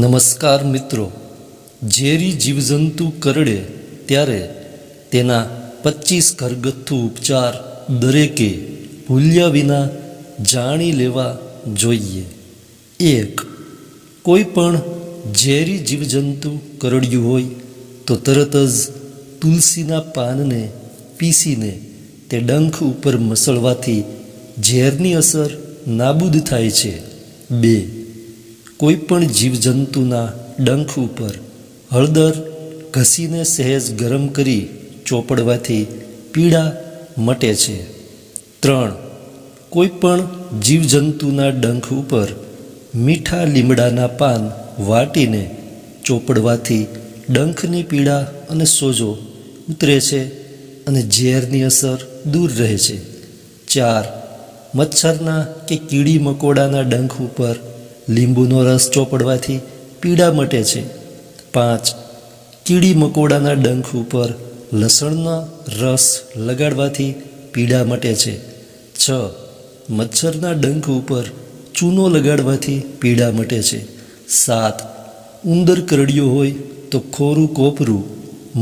નમસ્કાર મિત્રો, ઝેરી જીવજંતુ કરડે ત્યારે તેના 25 ઘરગથ્થુ ઉપચાર દરેકે ભૂલ્યા વિના જાણી લેવા જોઈએ. 1. કોઈ પણ ઝેરી જીવજંતુ કરડ્યું હોય તો તરત જ તુલસીના પાનને પીસીને તે ડંખ ઉપર મસળવાથી ઝેરની અસર નાબૂદ થાય છે. 2. કોઈ પણ જીવજંતુના ડંખ ઉપર હળદર ઘસીને સહેજ ગરમ કરી ચોપડવાથી પીડા મટે છે. 3. કોઈ પણ જીવજંતુના ડંખ ઉપર મીઠા લીમડાના પાન વાટીને ચોપડવાથી ડંખની પીડા અને સોજો ઉતરે છે અને ઝેરની અસર દૂર રહે છે. 4. મચ્છરના કે કીડી મકોડાના ડંખ ઉપર લીંબુનો રસ ચોપડવાથી પીડા મટે છે. 5. કીડી મકોડાના ડંખ ઉપર લસણનો રસ લગાડવાથી પીડા મટે છે. 6. મચ્છરના ડંખ ઉપર ચૂનો લગાડવાથી પીડા મટે છે. 7. ઉંદર કરડ્યો હોય તો ખોરું કોપરું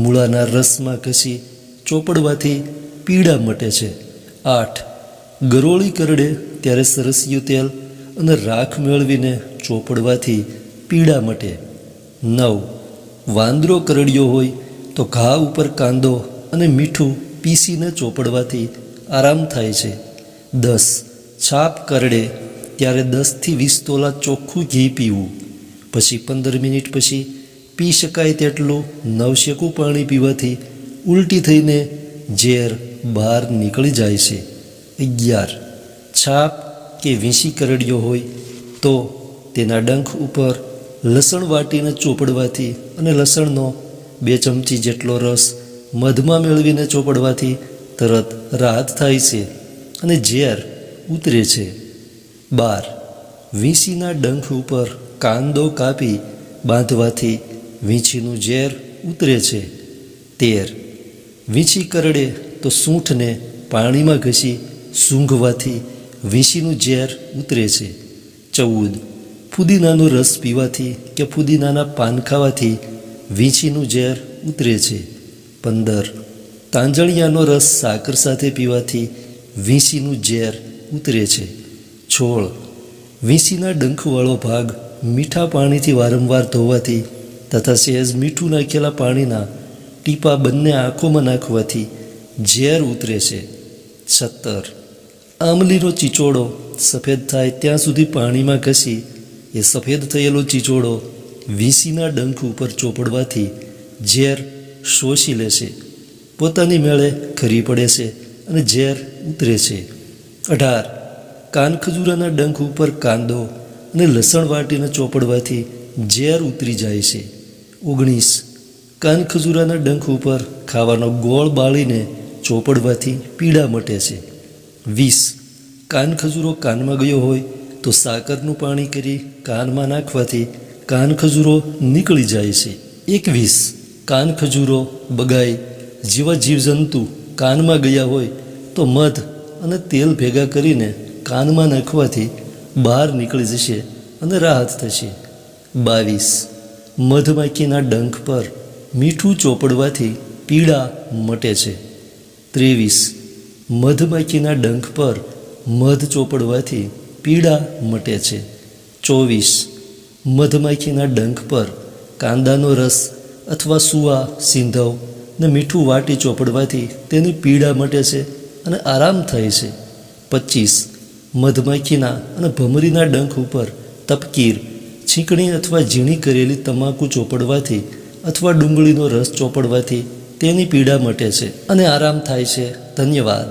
મૂળાના રસમાં ઘસી ચોપડવાથી પીડા મટે છે. 8. ગરોળી કરડે ત્યારે સરસિયું તેલ અને રાખ મેળવીને ચોપડવાથી પીડા મટે. 9. વાંદરો કરડ્યો હોય તો ઘા ઉપર કાંદો અને મીઠું પીસીને ચોપડવાથી આરામ થાય છે. 10. છાપ કરડે ત્યારે 10 થી 20 તોલા ચોખ્ખું ઘી પીવું, પછી 15 મિનિટ પછી પી શકાય તેટલું નવશેકું પાણી પીવાથી ઉલટી થઈને ઝેર બહાર નીકળી જાય છે. 11. છાપ કે વીંછી કરડ્યો હોય તો તેના ડંખ ઉપર લસણ વાટીને ચોપડવાથી અને લસણનો 2 ચમચી જેટલો રસ મધમાં મેળવીને ચોપડવાથી તરત રાહત થાય છે અને ઝેર ઉતરે છે. 12. વીંછીના ડંખ ઉપર કાંદો કાપી બાંધવાથી વીંછીનું ઝેર ઉતરે છે. 13. વીંછી કરડે તો સૂંઠને પાણીમાં ઘસી સૂંઘવાથી વીંછીનું ઝેર ઉતરે છે. 14. ફુદીનાનો રસ પીવાથી કે ફુદીનાના પાન ખાવાથી વીંછીનું ઝેર ઉતરે છે. 15. તાંજળિયાનો રસ સાકર સાથે પીવાથી વીંછીનું ઝેર ઉતરે છે. 16. વીંછીના ડંખવાળો ભાગ મીઠા પાણીથી વારંવાર ધોવાથી તથા સહેજ મીઠું નાખેલા પાણીના ટીપા બંને આંખોમાં નાખવાથી ઝેર ઉતરે છે. 17. આમલીનો ચીચોડો સફેદ થાય ત્યાં સુધી પાણીમાં ઘસી એ સફેદ થયેલો ચીચોડો વીંછીના ડંખ ઉપર ચોપડવાથી ઝેર શોષી લે છે, પોતાની મેળે ખરી પડે છે અને ઝેર ઉતરે છે. 18. કાનખજૂરાના ડંખ ઉપર કાંદો અને લસણ વાટીને ચોપડવાથી ઝેર ઉતરી જાય છે. 19. કાનખજૂરાના ડંખ ઉપર ખાવાનો ગોળ બાળીને ચોપડવાથી પીડા મટે છે. 20. કાનખજૂરો કાનમાં ગયો હોય તો સાકરનું પાણી કરી કાનમાં નાખવાથી કાનખજૂરો નીકળી જાય છે. 21. કાનખજૂરો બગાઈ જેવા જીવજંતુ કાનમાં ગયા હોય તો મધ અને તેલ ભેગા કરીને કાનમાં નાખવાથી બહાર નીકળી જશે અને રાહત થશે. 22. મધમાખીના ડંખ પર મીઠું ચોપડવાથી પીડા મટે છે. 23. મધમાખીના ડંખ પર મધ ચોપડવાથી પીડા મટે છે. 24. મધમાખીના ડંખ પર કાંદાનો રસ અથવા સુવા સિંધવ ને મીઠું વાટી ચોપડવાથી તેની પીડા મટે છે અને આરામ થાય છે. 25. મધમાખીના અને ભમરીના ડંખ ઉપર તપકીર, છીંકણી અથવા ઝીણી કરેલી તમાકુ ચોપડવાથી અથવા ડુંગળીનો રસ ચોપડવાથી તેની પીડા મટે છે અને આરામ થાય છે. ધન્યવાદ.